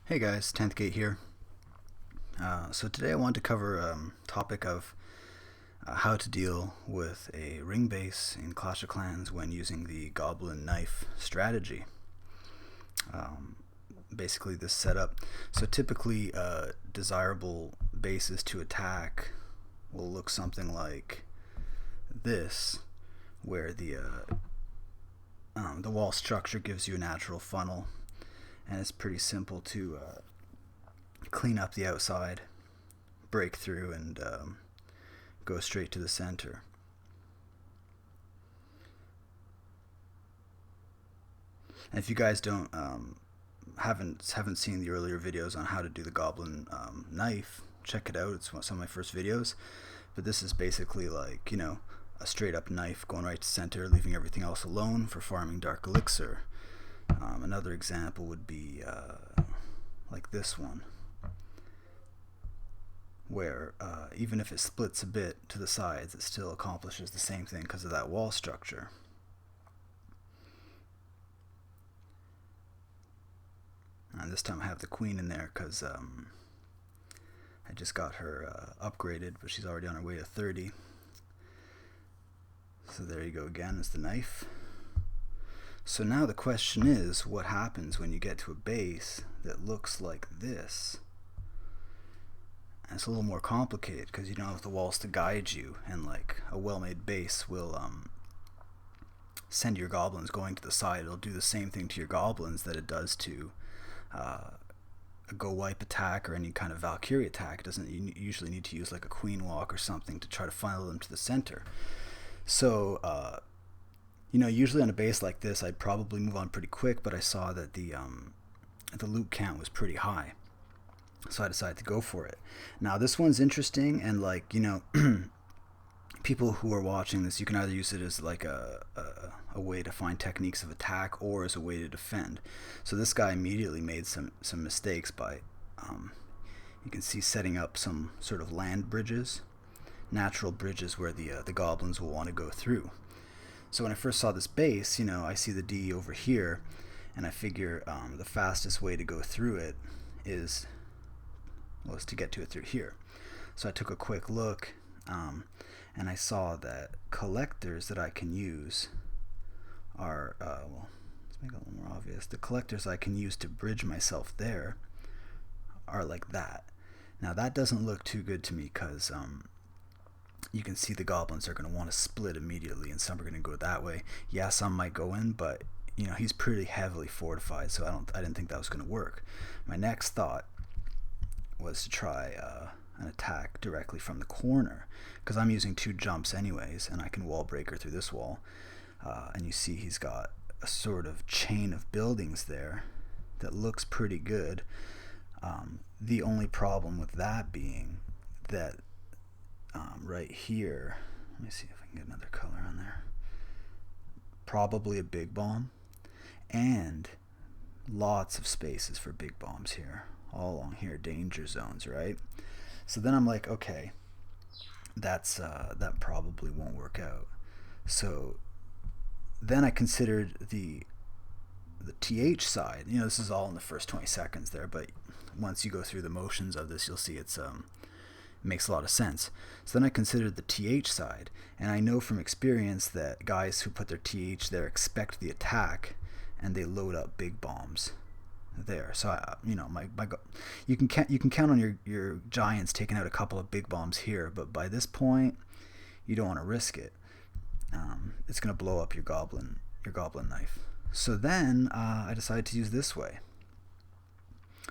Hey guys, 10th Gate here. So today I wanted to cover a topic of how to deal with a ring base in Clash of Clans when using the Goblin knife strategy. Um, Basically this setup. So typically desirable bases to attack will look something like this, where the wall structure gives you a natural funnel, and it's pretty simple to clean up the outside, break through, and go straight to the center. And if you guys don't haven't seen the earlier videos on how to do the Goblin knife, check it out. It's some of my first videos. But this is basically like, a straight up knife going right to center, leaving everything else alone for farming Dark Elixir. Another example would be like this one, where even if it splits a bit to the sides, it still accomplishes the same thing because of that wall structure. And this time I have the queen in there because I just got her upgraded, but she's already on her way to 30. So there you go again, is the knife. So now the question is, what happens when you get to a base that looks like this? And it's a little more complicated because you don't have the walls to guide you, and like a well-made base will send your goblins going to the side. It'll do the same thing to your goblins that it does to a go wipe attack or any kind of Valkyrie attack. It doesn't usually need to use like a queen walk or something to try to funnel them to the center. So usually on a base like this, I'd probably move on pretty quick, but I saw that the loot count was pretty high, so I decided to go for it. Now this one's interesting, and people who are watching this, you can either use it as like a way to find techniques of attack or as a way to defend. So this guy immediately made some mistakes by, you can see, setting up some sort of land bridges, natural bridges where the goblins will want to go through. So when I first saw this base, I see the D over here, and I figure the fastest way to go through it is to get to it through here. So I took a quick look, and I saw that collectors that I can use are, let's make it a little more obvious. The collectors I can use to bridge myself there are like that. Now that doesn't look too good to me because you can see the goblins are going to want to split immediately, and some are going to go that way. Yeah, some might go in, but he's pretty heavily fortified, so I didn't think that was going to work. My next thought was to try an attack directly from the corner, because I'm using 2 jumps anyways, and I can wall breaker through this wall. And you see he's got a sort of chain of buildings there that looks pretty good. The only problem with that being that right here, let me see if I can get another color on there, probably a big bomb, and lots of spaces for big bombs here, all along here, danger zones, right? So then I'm like, okay, that probably won't work out. So then I considered the TH side. This is all in the first 20 seconds there, but once you go through the motions of this, you'll see it makes a lot of sense. So then I considered the TH side, and I know from experience that guys who put their TH there expect the attack, and they load up big bombs there. So you can count on your giants taking out a couple of big bombs here, but by this point you don't want to risk it. It's going to blow up your goblin knife. So then I decided to use this way.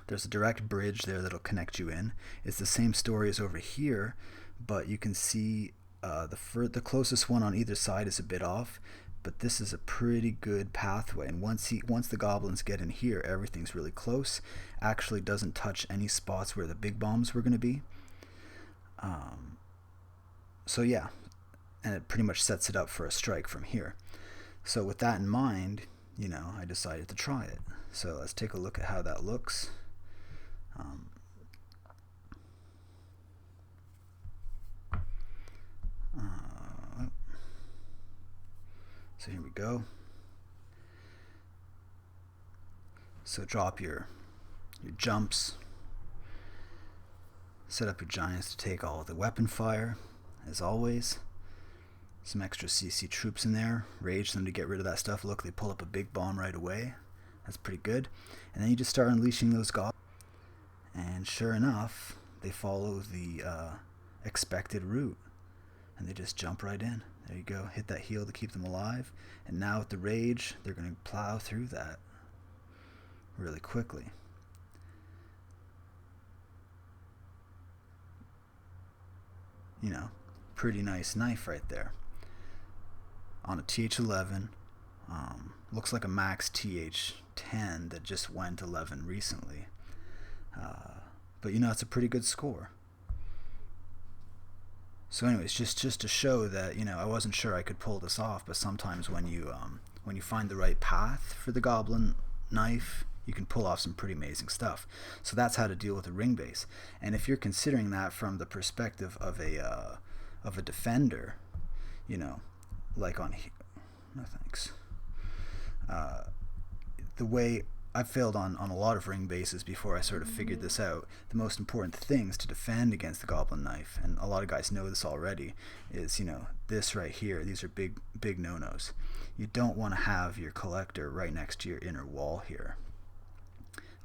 There's a direct bridge there that'll connect you in. It's the same story as over here, but you can see the closest one on either side is a bit off, but this is a pretty good pathway. And once the goblins get in here, everything's really close. Actually doesn't touch any spots where the big bombs were going to be. So yeah, and it pretty much sets it up for a strike from here. So with that in mind, I decided to try it. So let's take a look at how that looks. So here we go. So drop your your jumps. Set up your giants to take all of the weapon fire, as always. Some extra CC troops in there. Rage them to get rid of that stuff. Look, they pull up a big bomb right away. That's pretty good. And then you just start unleashing those goblins. And sure enough, they follow the expected route. And they just jump right in. There you go. Hit that heal to keep them alive. And now with the rage, they're going to plow through that really quickly. You know, pretty nice knife right there. On a TH11, looks like a max TH10 that just went 11 recently. But you know, it's a pretty good score. So anyways, just to show that, you know, I wasn't sure I could pull this off, but sometimes when you find the right path for the Goblin knife, you can pull off some pretty amazing stuff. So that's how to deal with a ring base. And if you're considering that from the perspective of a defender, you know, like on no thanks. The way I've failed on a lot of ring bases before I sort of figured this out. The most important things to defend against the Goblin knife, and a lot of guys know this already, is, you know, this right here. These are big no-nos. You don't want to have your collector right next to your inner wall here.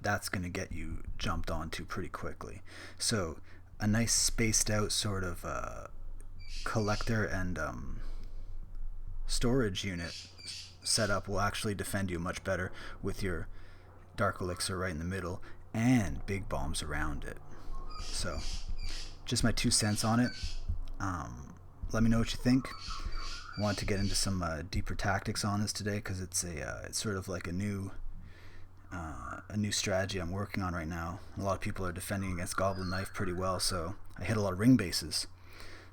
That's going to get you jumped onto pretty quickly. So a nice spaced out sort of collector and storage unit setup will actually defend you much better with your Dark Elixir right in the middle and big bombs around it. So just my 2 cents on it. Let me know what you think. I wanted to get into some deeper tactics on this today because it's sort of like a new strategy I'm working on right now. A lot of people are defending against Goblin knife pretty well, so I hit a lot of ring bases.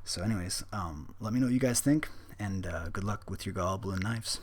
So anyways, let me know what you guys think, and good luck with your Goblin knives.